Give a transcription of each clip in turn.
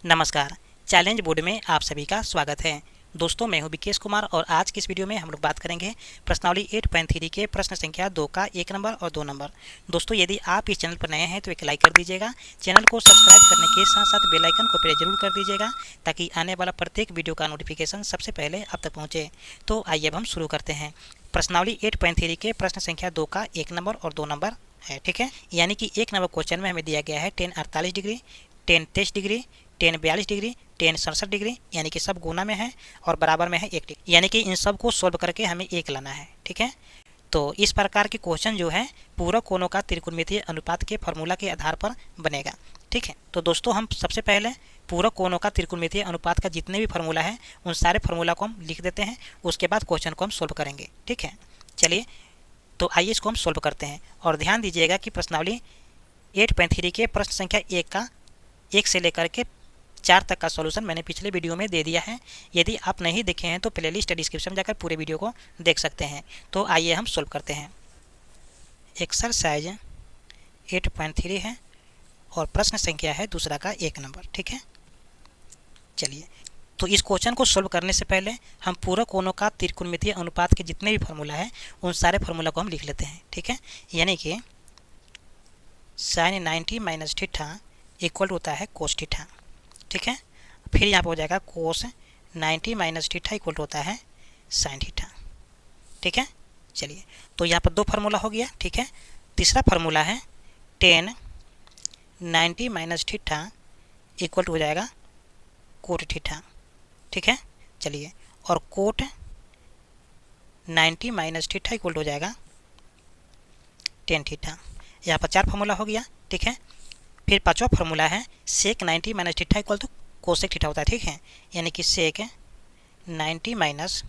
नमस्कार। Challenge board में आप सभी का स्वागत है। दोस्तों, मैं हूं विकेश कुमार और आज की इस वीडियो में हम लोग बात करेंगे प्रश्नावली 8.3 के प्रश्न संख्या 2 का 1 नंबर और 2 नंबर। दोस्तों, यदि आप इस चैनल पर नए हैं तो एक लाइक कर दीजिएगा। चैनल को सब्सक्राइब करने के साथ साथ बेल आइकन को प्रेस जरूर कर दीजिएगा ताकि आने वाला प्रत्येक वीडियो का नोटिफिकेशन सबसे पहले आप तक पहुँचे। तो आइए अब हम शुरू करते हैं। प्रश्नावली 8.3 के प्रश्न संख्या 2 का 1 नंबर और 2 नंबर है। ठीक है, यानी कि 1 नंबर क्वेश्चन में हमें दिया गया है 10 48 डिग्री, 10 23 डिग्री, 10 42 डिग्री, 10 67 डिग्री, यानी कि सब गुना में है और बराबर में है 1 डिग्री, यानी कि इन सब को सोल्व करके हमें 1 लाना है। ठीक है, तो इस प्रकार के क्वेश्चन जो है पूरक कोणों का त्रिकोणमितीय अनुपात के फॉर्मूला के आधार पर बनेगा। ठीक है, तो दोस्तों हम सबसे पहले पूरक कोणों का त्रिकोणमितीय अनुपात का जितने भी फॉर्मूला है उन सारे फॉर्मूला को हम लिख देते हैं, उसके बाद क्वेश्चन को हम सोल्व करेंगे। ठीक है, चलिए तो आइए इसको हम सोल्व करते हैं। और ध्यान दीजिएगा कि प्रश्नावली 8.3 के प्रश्न संख्या 1 का 1 से लेकर के 4 तक का सॉल्यूशन मैंने पिछले वीडियो में दे दिया है। यदि आप नहीं देखे हैं तो प्लेलिस्ट डिस्क्रिप्शन में जाकर पूरे वीडियो को देख सकते हैं। तो आइए हम सोल्व करते हैं। एक्सरसाइज 8.3 है और प्रश्न संख्या है दूसरा का 1 नंबर। ठीक है, चलिए तो इस क्वेश्चन को सोल्व करने से पहले हम पूरक कोणों का त्रिकोणमितीय अनुपात के जितने भी फार्मूला है उन सारे फार्मूला को हम लिख लेते हैं। ठीक है, यानी कि sin 90 माइनस थीटा इक्वल होता है कोस थीटा। ठीक है, फिर यहाँ पर हो जाएगा कोस 90 माइनस थीटा इक्वल होता है साइन थीटा। ठीक है, चलिए तो यहाँ पर 2 फार्मूला हो गया। ठीक है, तीसरा फार्मूला है 10 90 माइनस थीटा इक्वल हो जाएगा कोट थीटा। ठीक है, चलिए और कोट 90 माइनस थीटा इक्वल हो जाएगा टेन थीटा। यहाँ पर 4 फार्मूला हो गया। ठीक है, फिर 5वां फार्मूला है sec 90 minus theta equal to cosec theta होता है। ठीक है, यानी कि sec 90 minus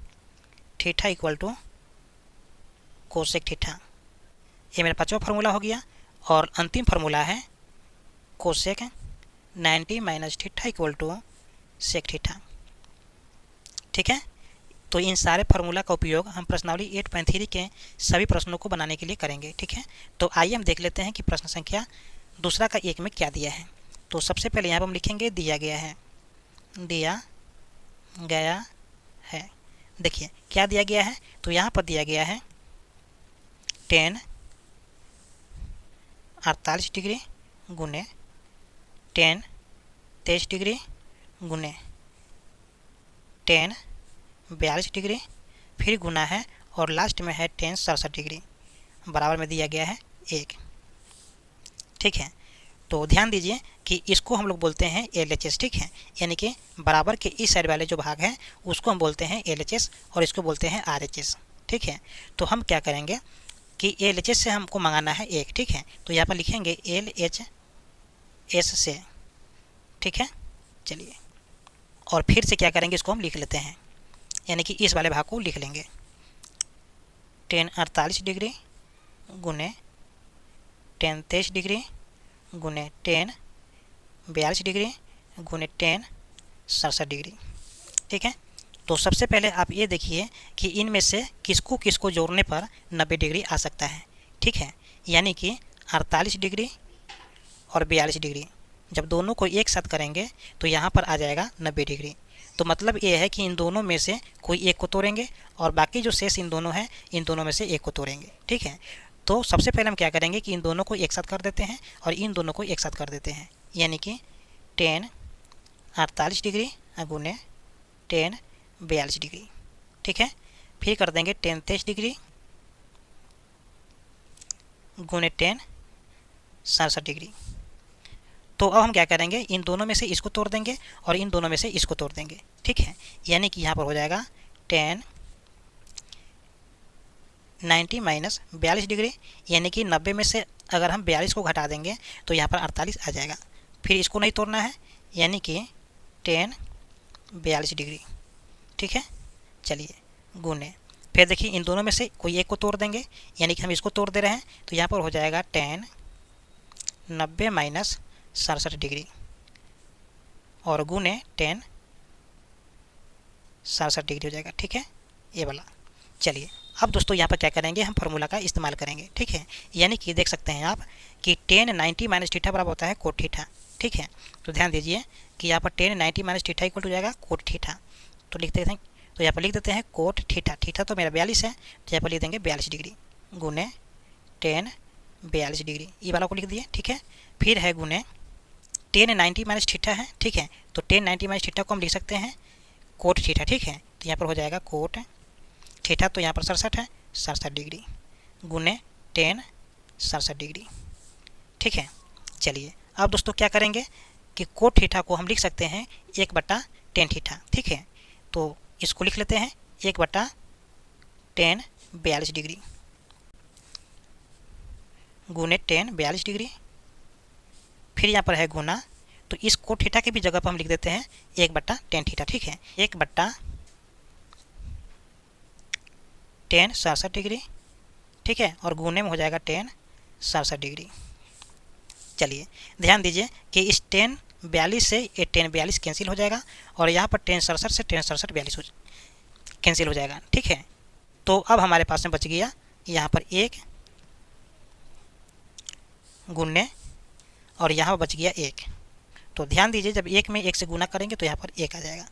theta equal to cosec theta. ये मेरा 5वां फार्मूला हो गया। और अंतिम फार्मूला है cosec 90 minus theta equal to sec theta. ठीक है, तो इन सारे फार्मूला का उपयोग हम प्रश्नावली 8.3 के सभी प्रश्नों को बनाने के लिए करेंगे। ठीक है, तो आइए हम देख लेते हैं कि प्रश्न संख्या दूसरा का 1 में क्या दिया है। तो सबसे पहले यहाँ पर हम लिखेंगे दिया गया है। दिया गया है, देखिए क्या दिया गया है। तो यहाँ पर दिया गया है 10 48 डिग्री गुने 10 23 डिग्री गुने 10 42 डिग्री, फिर गुना है और लास्ट में है 10 67 डिग्री, बराबर में दिया गया है 1। ठीक है, तो ध्यान दीजिए कि इसको हम लोग बोलते हैं LHS। ठीक है, यानी कि बराबर के इस साइड वाले जो भाग हैं उसको हम बोलते हैं LHS और इसको बोलते हैं RHS। ठीक है, तो हम क्या करेंगे कि LHS से हमको मंगाना है 1। ठीक है, तो यहाँ पर लिखेंगे LHS से। ठीक है, चलिए और फिर से क्या करेंगे, इसको हम लिख लेते हैं, यानी कि इस वाले भाग को लिख लेंगे 10 48 डिग्री गुने 10 23 डिग्री गुने 10 42 डिग्री गुने 10 67 डिग्री। ठीक है, तो सबसे पहले आप ये देखिए कि इनमें से किसको किसको जोड़ने पर 90 डिग्री आ सकता है। ठीक है, यानी कि 48 डिग्री और 42 डिग्री जब दोनों को एक साथ करेंगे तो यहाँ पर आ जाएगा 90 डिग्री। तो मतलब ये है कि इन दोनों में से कोई एक को तोड़ेंगे और बाकी जो शेष इन दोनों हैं इन दोनों में से एक को तोड़ेंगे। ठीक है, तो सबसे पहले हम क्या करेंगे कि इन दोनों को एक साथ कर देते हैं और इन दोनों को एक साथ कर देते हैं, यानी कि 10 48 डिग्री गुने 10 42 डिग्री। ठीक है, फिर कर देंगे 10 23 डिग्री गुने 10 67 डिग्री। तो अब हम क्या करेंगे, इन दोनों में से इसको तोड़ देंगे और इन दोनों में से इसको तोड़ देंगे। ठीक है, यानी कि यहाँ पर हो जाएगा 10 90 माइनस 42 डिग्री, यानी कि 90 में से अगर हम 42 को घटा देंगे तो यहाँ पर 48 आ जाएगा। फिर इसको नहीं तोड़ना है, यानी कि 10 42 डिग्री। ठीक है, चलिए गुने, फिर देखिए इन दोनों में से कोई एक को तोड़ देंगे, यानी कि हम इसको तोड़ दे रहे हैं, तो यहाँ पर हो जाएगा 10 90 माइनस 67 डिग्री और गुने 10 67 डिग्री हो जाएगा। ठीक है, ये वाला। चलिए अब दोस्तों यहाँ पर क्या करेंगे, हम फार्मूला का इस्तेमाल करेंगे। ठीक है, यानी कि देख सकते हैं आप कि 10 90 माइनस थीटा बराबर होता है कोट थीटा। ठीक है। तो ध्यान दीजिए कि यहाँ पर tan 90 minus theta equal to जाएगा कोट थीटा। तो लिखते हैं, तो यहाँ पर लिख देते हैं कोट थीटा। थीटा तो मेरा 42 है, तो यहाँ पर लिख देंगे 42 डिग्री गुने टेन 42 डिग्री, ये वाला को लिख दिए, ठीक है। फिर है गुने टेन 90 माइनस थीटा है, ठीक है। तो टेन 90 माइनस थीटा को हम लिख सकते हैं कोट थीटा, ठीक है। तो यहाँ पर हो जाएगा कोट थीटा, तो यहाँ पर 67 है, 67 डिग्री गुने टेन 67 डिग्री, ठीक है। चलिए अब दोस्तों क्या करेंगे कि कोट थीटा को हम लिख सकते हैं 1/10 थीटा, ठीक है। तो इसको लिख लेते हैं 1/10 42 डिग्री गुने टेन 42 डिग्री। फिर यहाँ पर है गुना, तो इस कोट थीटा की भी जगह पर हम लिख देते हैं 1/10 थीटा, ठीक है। 1/10 67 डिग्री, ठीक है, और गुने में हो जाएगा 67 डिग्री। चलिए ध्यान दीजिए कि इस 42 से ये 42 कैंसिल हो जाएगा और यहाँ पर 67 से 42 कैंसिल हो जाएगा, ठीक है। तो अब हमारे पास में बच गया यहाँ पर 1 गुने और यहाँ पर बच गया 1। तो ध्यान दीजिए जब 1 में 1 से गुना करेंगे तो यहाँ पर 1 आ जाएगा,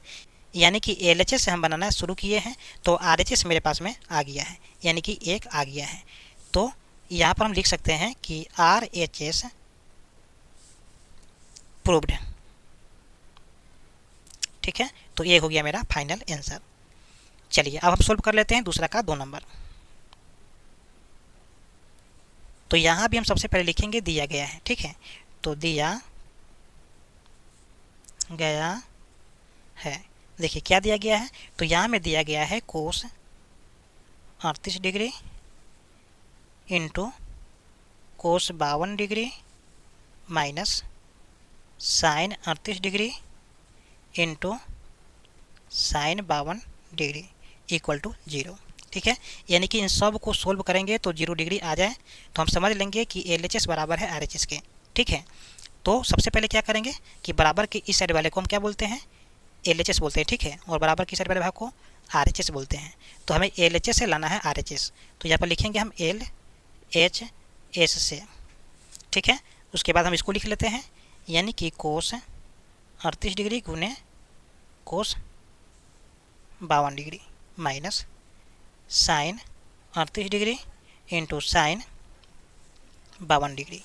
यानी कि LHS से हम बनाना शुरू किए हैं तो RHS मेरे पास में आ गया है, यानी कि 1 आ गया है। तो यहाँ पर हम लिख सकते हैं कि RHS प्रूव्ड, ठीक है। तो ये हो गया मेरा फाइनल आंसर। चलिए अब हम सोल्व कर लेते हैं दूसरा का 2 नंबर। तो यहाँ भी हम सबसे पहले लिखेंगे दिया गया है, ठीक है। तो दिया गया है, देखिए क्या दिया गया है, तो यहाँ में दिया गया है cos 38 degree into cos 52 degree minus sine 38 degree into sine 52 degree equal to 0, ठीक है। यानी कि इन सब को सोल्व करेंगे तो 0 डिग्री आ जाए तो हम समझ लेंगे कि LHS बराबर है RHS के, ठीक है। तो सबसे पहले क्या करेंगे कि बराबर के इस साइड वाले को हम क्या बोलते हैं, LHS बोलते हैं, ठीक है, और बराबर की साइड वाले भाग को RHS बोलते हैं। तो हमें LHS से लाना है RHS, तो यहाँ पर लिखेंगे हम LHS से, ठीक है। उसके बाद हम इसको लिख लेते हैं, यानी कि कोस 38 डिग्री गुने cos 52 degree minus sine 38 degree into sine 52 degree,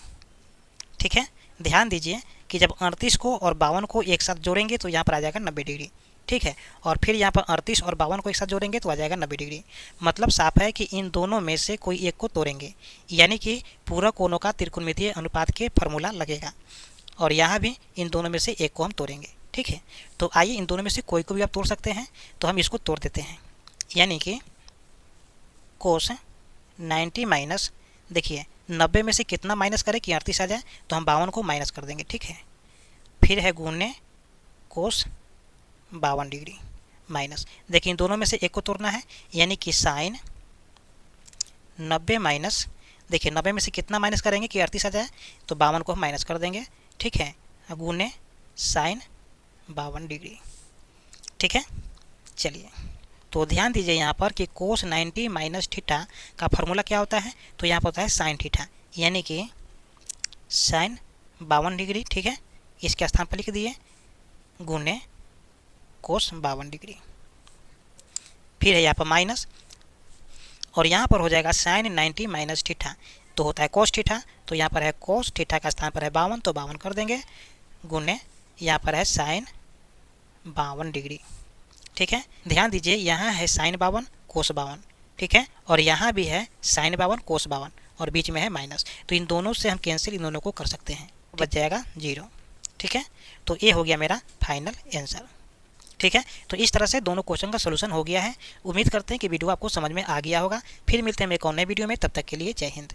ठीक है। ध्यान दीजिए कि जब 38 को और 52 को एक साथ जोड़ेंगे तो यहाँ पर आ जाएगा 90 डिग्री, ठीक है। और फिर यहाँ पर 38 और 52 को एक साथ जोड़ेंगे तो आ जाएगा 90 डिग्री। मतलब साफ है कि इन दोनों में से कोई एक को तोड़ेंगे, यानी कि पूरा कोणों का त्रिकोणमितीय अनुपात के फॉर्मूला लगेगा और यहाँ भी इन दोनों में से एक को हम तोड़ेंगे, ठीक है। तो आइए इन दोनों में से कोई को भी आप तोड़ सकते हैं, तो हम इसको तोड़ देते हैं, यानी कि कोस 90 माइनस, देखिए 90 में से कितना माइनस करें कि 38 आ जाए, तो हम 52 को माइनस कर देंगे, ठीक है। फिर है गुने कोस 52 डिग्री माइनस, देखिए इन दोनों में से एक को तोड़ना है, यानी कि साइन 90 माइनस, देखिए 90 में से कितना माइनस करेंगे कि 38 आ जाए, तो 52 को हम माइनस कर देंगे, ठीक है, गुने साइन 52 डिग्री, ठीक है। चलिए तो ध्यान दीजिए यहाँ पर कि कोस 90 माइनस थीटा का फॉर्मूला क्या होता है, तो यहाँ पर होता है साइन थीटा, यानी कि साइन 52 डिग्री, ठीक है, इसके स्थान पर लिख दिए गुने कोस 52 डिग्री। फिर है यहाँ पर माइनस और यहाँ पर हो जाएगा साइन 90 माइनस थीटा, तो होता है कोस थीटा, तो यहाँ पर है कोस थीटा का स्थान पर है 52, तो 52 कर देंगे गुने यहाँ पर है साइन 52 डिग्री, ठीक है। ध्यान दीजिए यहाँ है साइन 52 कोस 52, ठीक है, और यहाँ भी है साइन 52 कोस 52 और बीच में है माइनस, तो इन दोनों से हम कैंसिल इन दोनों को कर सकते हैं, बच जाएगा 0, ठीक है। तो ये हो गया मेरा फाइनल आंसर, ठीक है। तो इस तरह से दोनों क्वेश्चन का सोल्यूशन हो गया है। उम्मीद करते हैं कि वीडियो आपको समझ में आ गया होगा। फिर मिलते हैं एक और नए वीडियो में, तब तक के लिए जय हिंद।